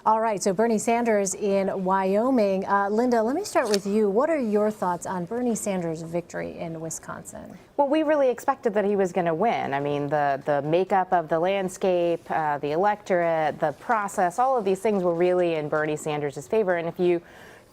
All right, so Bernie Sanders in Wyoming. Linda, let me start with you. What are your thoughts on Bernie Sanders' victory in Wisconsin? Well, we really expected that he was going to win. I mean, the makeup of the landscape, the electorate, the process, all of these things were really in Bernie Sanders' favor. And if you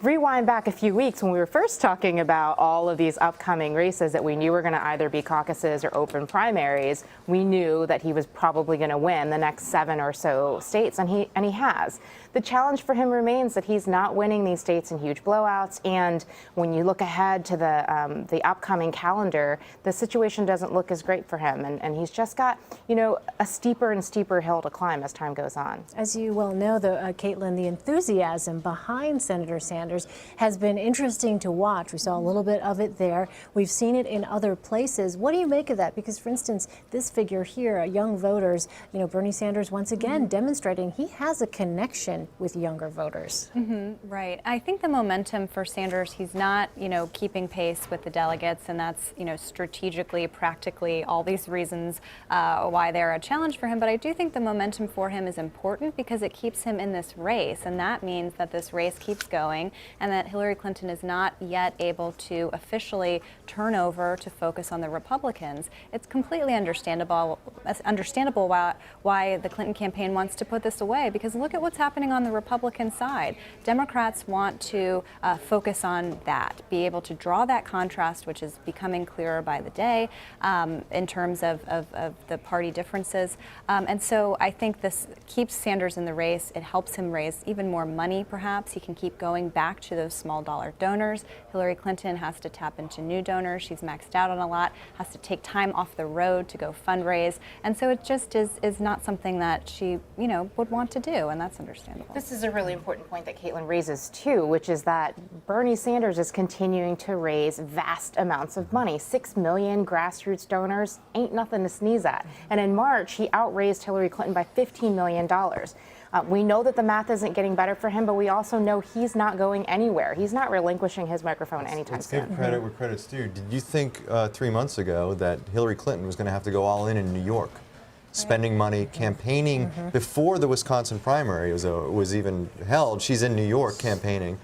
rewind back a few weeks when we were first talking about all of these upcoming races that we knew were going to either be caucuses or open primaries, we knew that he was probably going to win the next 7 or so states, and he has. The challenge for him remains that he's not winning these states in huge blowouts, and when you look ahead to the upcoming calendar, the situation doesn't look as great for him, and he's just got, you know, a steeper and steeper hill to climb as time goes on. As you well know, Caitlin, the enthusiasm behind Senator Sanders has been interesting to watch. We saw a little bit of it there. We've seen it in other places. What do you make of that? Because, for instance, this figure here, young voters, you know, Bernie Sanders once again demonstrating he has a connection with younger voters. Right. I think the momentum for Sanders, he's not, you know, keeping pace with the delegates, and that's, you know, strategically, practically, all these reasons why they're a challenge for him. But I do think the momentum for him is important because it keeps him in this race, and that means that this race keeps going and that Hillary Clinton is not yet able to officially turn over to focus on the Republicans. It's completely understandable why the Clinton campaign wants to put this away, because look at what's happening on the Republican side. Democrats want to focus on that, be able to draw that contrast, which is becoming clearer by the day in terms of the party differences. And so I think this keeps Sanders in the race. It helps him raise even more money, perhaps. He can keep going back to those small dollar donors. Hillary Clinton has to tap into new donors. She's maxed out on a lot, has to take time off the road to go fundraise. And so it just is not something that she, you know, would want to do, and that's understandable. This is a really important point that Caitlin raises too, which is that Bernie Sanders is continuing to raise vast amounts of money. 6 million grassroots donors ain't nothing to sneeze at. And in March, he outraised Hillary Clinton by $15 million. We know that the math isn't getting better for him, but we also know he's not going anywhere. He's not relinquishing his microphone anytime soon. Let's give credit where credit's due. Did you think 3 months ago that Hillary Clinton was going to have to go all in New York? Spending money, campaigning before the Wisconsin primary was even held. She's in New York campaigning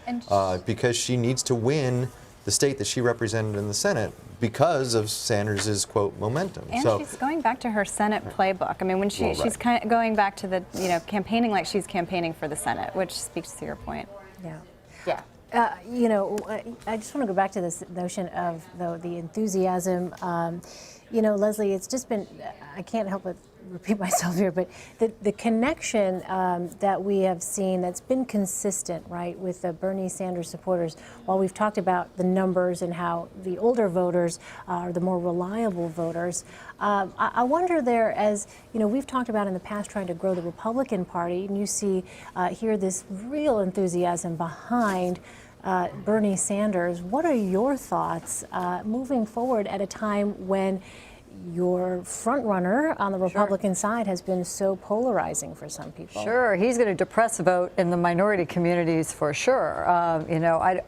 because she needs to win the state that she represented in the Senate because of Sanders' quote momentum. And she's going back to her Senate playbook. I mean, when she's kind of going back to the, you know, campaigning like she's campaigning for the Senate, which speaks to your point. Yeah. You know, I just want to go back to this notion of the enthusiasm. You know, Leslie, it's just been, I can't help but repeat myself here, but the connection that we have seen that's been consistent, right, with the Bernie Sanders supporters, while we've talked about the numbers and how the older voters are the more reliable voters, I wonder there, as, you know, we've talked about in the past trying to grow the Republican Party, and you see here this real enthusiasm behind Bernie Sanders. What are your thoughts moving forward at a time when your front runner on the Republican side has been so polarizing for some people? Sure, he's going to depress a vote in the minority communities for sure. You know,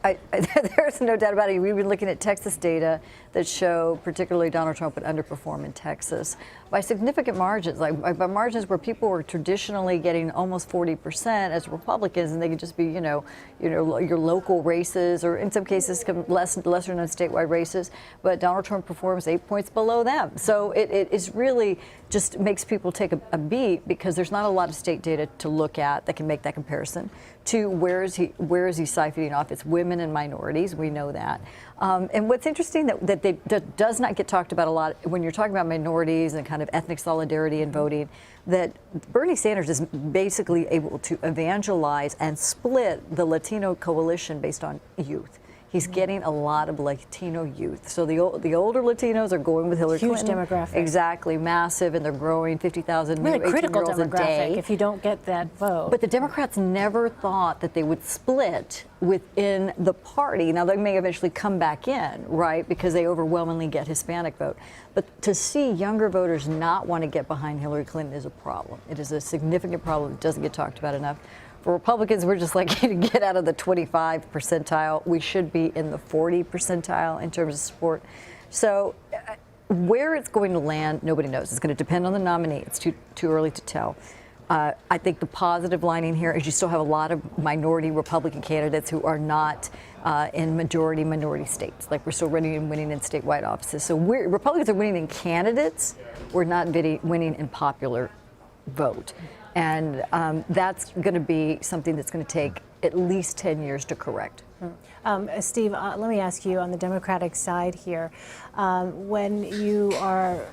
there's no doubt about it. We've been looking at Texas data that show particularly Donald Trump would underperform in Texas by significant margins, like by margins where people were traditionally getting almost 40% as Republicans, and they could just be, you know, your local races, or in some cases lesser known statewide races. But Donald Trump performs 8 points below them. So it is really just makes people take a beat, because there's not a lot of state data to look at that can make that comparison to where is he siphoning off. It's women and minorities. We know that. And what's interesting that does not get talked about a lot when you're talking about minorities and kind of ethnic solidarity in voting, that Bernie Sanders is basically able to evangelize and split the Latino coalition based on youth. He's getting a lot of Latino youth. So the older Latinos are going with Hillary Clinton. Huge demographic. Exactly, massive, and they're growing 50,000 new 18-year-olds a day. If you don't get that vote. But the Democrats never thought that they would split within the party. Now, they may eventually come back in, right, because they overwhelmingly get Hispanic vote. But to see younger voters not want to get behind Hillary Clinton is a problem. It is a significant problem. It doesn't get talked about enough. For Republicans, we're just like, get out of the 25 percentile. We should be in the 40 percentile in terms of support. So where it's going to land, nobody knows. It's going to depend on the nominee. It's too early to tell. I think the positive lining here is you still have a lot of minority Republican candidates who are not in minority states. Like we're still winning in statewide offices. So Republicans are winning in candidates. We're not winning in popular vote. And that's going to be something that's going to take at least 10 years to correct. Steve, let me ask you on the Democratic side here. When you are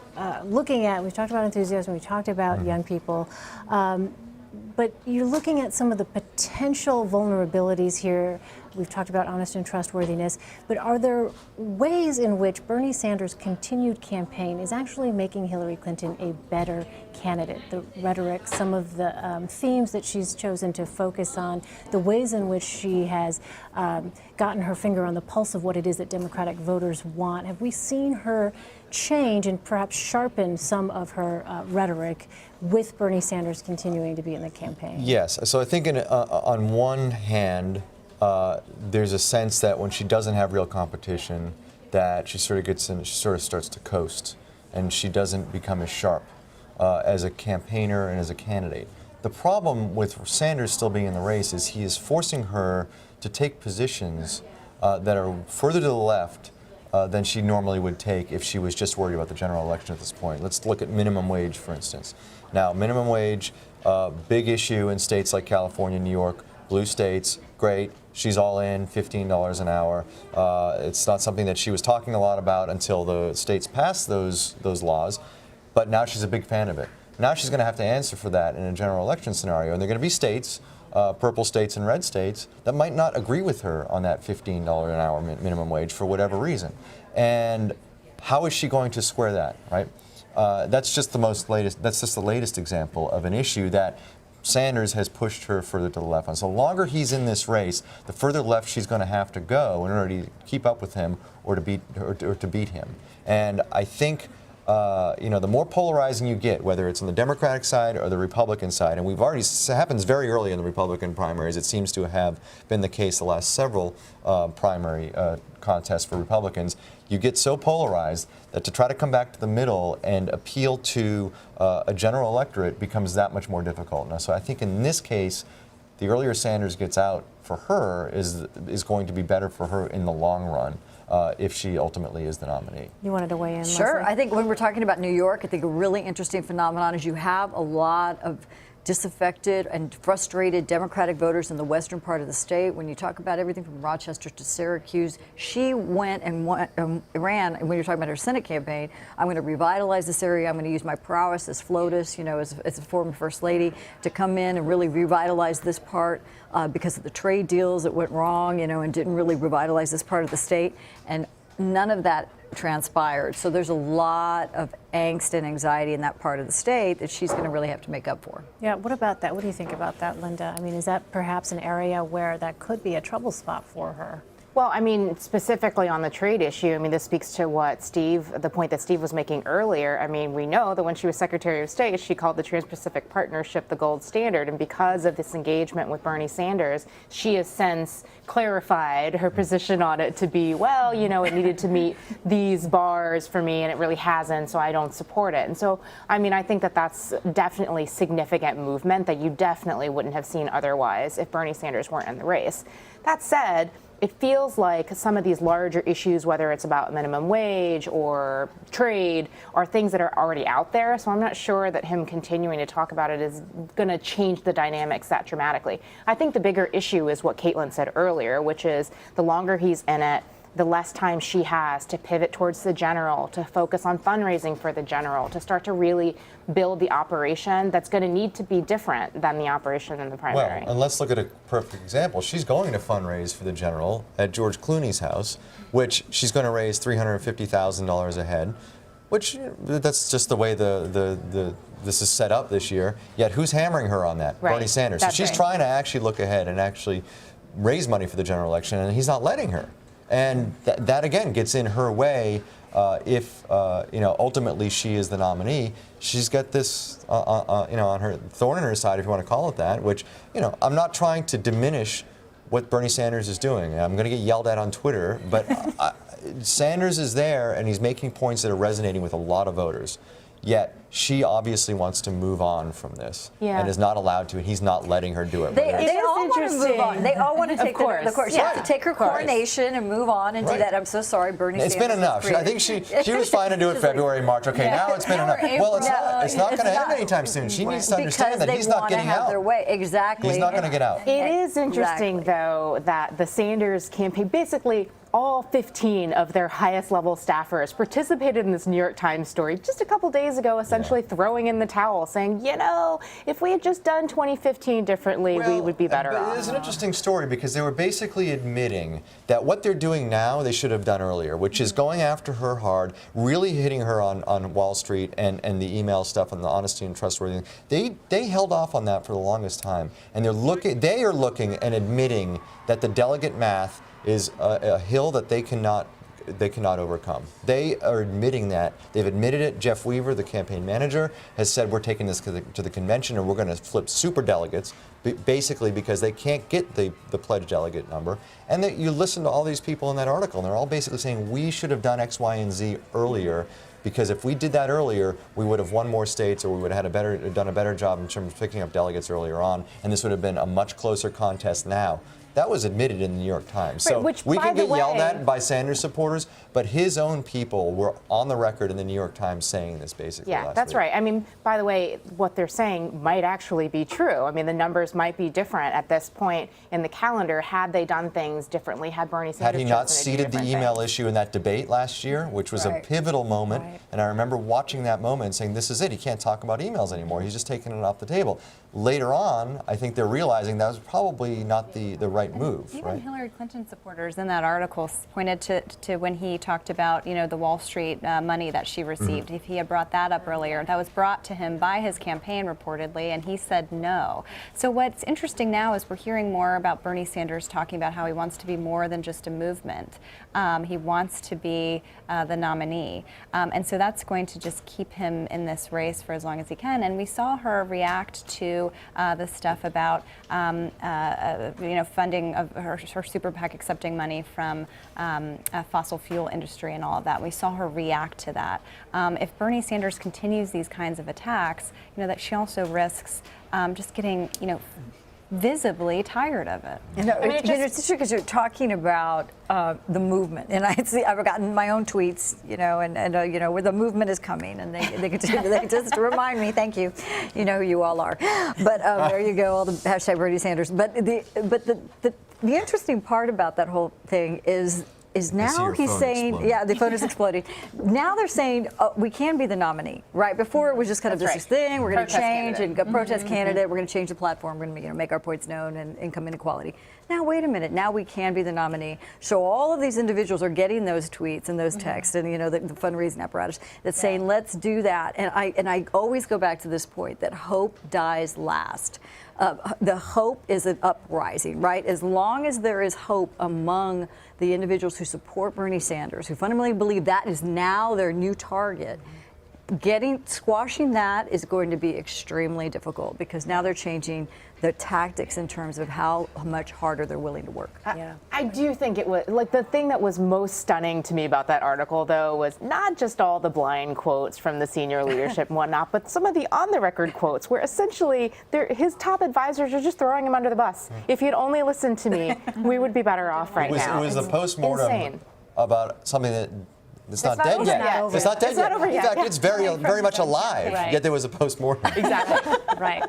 looking at, we've talked about enthusiasm, we talked about young people, but you're looking at some of the potential vulnerabilities here. We've talked about honest and trustworthiness, but are there ways in which Bernie Sanders' continued campaign is actually making Hillary Clinton a better candidate? The rhetoric, some of the themes that she's chosen to focus on, the ways in which she has gotten her finger on the pulse of what it is that Democratic voters want. Have we seen her change and perhaps sharpen some of her rhetoric with Bernie Sanders continuing to be in the campaign? Yes. So I think on one hand, there's a sense that when she doesn't have real competition, that she sort of gets in, she sort of starts to coast, and she doesn't become as sharp as a campaigner and as a candidate. The problem with Sanders still being in the race is he is forcing her to take positions that are further to the left than she normally would take if she was just worried about the general election at this point. Let's look at minimum wage, for instance. Now, minimum wage, big issue in states like California, New York, blue states, great. She's all in, $15 an hour. It's not something that she was talking a lot about until the states passed those laws, but now she's a big fan of it. Now she's going to have to answer for that in a general election scenario, and there are going to be states, purple states and red states, that might not agree with her on that $15 an hour minimum wage for whatever reason. And how is she going to square that, right? That's just the latest example of an issue that Sanders has pushed her further to the left on. So the longer he's in this race, the further left she's going to have to go in order to keep up with him or to beat him. And I think the more polarizing you get, whether it's on the Democratic side or the Republican side, and it happens very early in the Republican primaries. It seems to have been the case the last several primary contests for Republicans. You get so polarized that to try to come back to the middle and appeal to a general electorate becomes that much more difficult. Now, so I think in this case, the earlier Sanders gets out for her is going to be better for her in the long run. If she ultimately is the nominee. You wanted to weigh in, Sure. Leslie? I think when we're talking about New York, I think a really interesting phenomenon is you have a lot of disaffected and frustrated Democratic voters in the western part of the state. When you talk about everything from Rochester to Syracuse, she went and ran, and when you're talking about her Senate campaign, I'm going to revitalize this area. I'm going to use my prowess as FLOTUS, as a former First Lady, to come in and really revitalize this part because of the trade deals that went wrong, and didn't really revitalize this part of the state. And none of that transpired. So there's a lot of angst and anxiety in that part of the state that she's going to really have to make up for. Yeah, what about that? What do you think about that, Linda? I mean, is that perhaps an area where that could be a trouble spot for her? Well, I mean, specifically on the trade issue, I mean, this speaks to the point that Steve was making earlier. I mean, we know that when she was Secretary of State, she called the Trans-Pacific Partnership the gold standard. And because of this engagement with Bernie Sanders, she has since clarified her position on it to be, well, it needed to meet these bars for me, and it really hasn't, so I don't support it. And so, I mean, I think that that's definitely significant movement that you definitely wouldn't have seen otherwise if Bernie Sanders weren't in the race. That said, it feels like some of these larger issues, whether it's about minimum wage or trade, are things that are already out there. So I'm not sure that him continuing to talk about it is going to change the dynamics that dramatically. I think the bigger issue is what Caitlin said earlier, which is the longer he's in it, the less time she has to pivot towards the general, to focus on fundraising for the general, to start to really build the operation that's going to need to be different than the operation in the primary. Well, and let's look at a perfect example. She's going to fundraise for the general at George Clooney's house, which she's going to raise $350,000 a head, which that's just the way this is set up this year. Yet who's hammering her on that? Right. Bernie Sanders. That's so she's right. trying to actually look ahead and actually raise money for the general election, and he's not letting her. And that again gets in her way. If ultimately she is the nominee, she's got this on her thorn in her side, if you want to call it that. Which I'm not trying to diminish what Bernie Sanders is doing. I'm going to get yelled at on Twitter, but Sanders is there and he's making points that are resonating with a lot of voters. Yet she obviously wants to move on from this Yeah. and is not allowed to, and he's not letting her do it. They whether it's- all want to move on. They all want to take course. the course. She has to take her coronation and move on and do Right. that. I'm so sorry, Bernie It's Sanders. been enough. I think she was fine to do it February, March. Okay, now it's been enough. Well, it's not going to end anytime soon. She needs to understand that he's not getting out. Their way. Exactly. He's not going to get out. It is interesting, though, that the Sanders campaign, basically all 15 of their highest level staffers participated in this New York Times story just a couple days ago, essentially throwing in the towel, saying, you know, if we had just done 2015 differently, we would be better but off. It is an interesting story because they were basically admitting that what they're doing now they should have done earlier, which is going after her hard, really hitting her on Wall Street and the email stuff and the honesty and trustworthiness. They held off on that for the longest time, and they are looking and admitting that the delegate math is a hill that they cannot overcome. They are admitting that. They've admitted it. Jeff Weaver, the campaign manager, has said we're taking this to the convention and we're going to flip super delegates, basically because they can't get the pledged delegate number. And that you listen to all these people in that article, and they're all basically saying we should have done X, Y, and Z earlier. Because if we did that earlier, we would have won more states, or we would have done a better job in terms of picking up delegates earlier on, and this would have been a much closer contest now. That was admitted in the New York Times. Right, So which, we by can the get yelled way- at by Sanders supporters, but his own people were on the record in the New York Times saying this basically Yeah, last that's week. right. I mean, by the way, what they're saying might actually be true. I mean, the numbers might be different at this point in the calendar had they done things differently, had Bernie Sanders Had he not chosen to do seeded the different email things. issue in that debate last year, which was Right. a pivotal moment, Right. and I remember watching that moment and saying, this is it, he can't talk about emails anymore, he's just taking it off the table. Later on, I think they're realizing that was probably not the right move, Even right? Hillary Clinton supporters in that article pointed to when he talked about, you know, the Wall Street money that she received. If he had brought that up earlier, that was brought to him by his campaign reportedly, and he said no. So what's interesting now is we're hearing more about Bernie Sanders talking about how he wants to be more than just a movement. He wants to be the nominee, and so that's going to just keep him in this race for as long as he can. And we saw her react to the stuff about you know, funding of her super PAC accepting money from fossil fuel industry and all of that. We saw her react to that. If Bernie Sanders continues these kinds of attacks, you know, that she also risks just getting, you know, visibly tired of it. You know, it's interesting because you're talking about the movement, and I've gotten my own tweets, you know, and you know, where the movement is coming, and they just remind me, thank you, you know who you all are. But there you go, all the hashtag Bernie Sanders. But the interesting part about that whole thing is now your he's phone saying, exploding. yeah, the phone is exploding. Now they're saying we can be the nominee, right? Before it was just kind of That's this right. thing, we're going to Protest change candidate. and go protest candidate, we're going to change the platform, we're going to, you know, make our points known and income inequality. Now wait a minute, now we can be the nominee. So all of these individuals are getting those tweets and those texts and, you know, the fundraising apparatus that's saying let's do that. And I always go back to this point that hope dies last. The hope is an uprising, right? As long as there is hope among the individuals who support Bernie Sanders, who fundamentally believe that is now their new target, squashing that is going to be extremely difficult because now they're changing the tactics in terms of how much harder they're willing to work. I do think it was, like, the thing that was most stunning to me about that article, though, was not just all the blind quotes from the senior leadership and whatnot, but some of the on-the-record quotes where essentially his top advisors are just throwing him under the bus. If you'd only listened to me, we would be better off right now. It was the It's postmortem insane. about something that it's not not dead over yet. yet. It's not dead It's not yet. over In yet. fact, it's very much alive. Right. Yet there was a postmortem. Exactly. Right.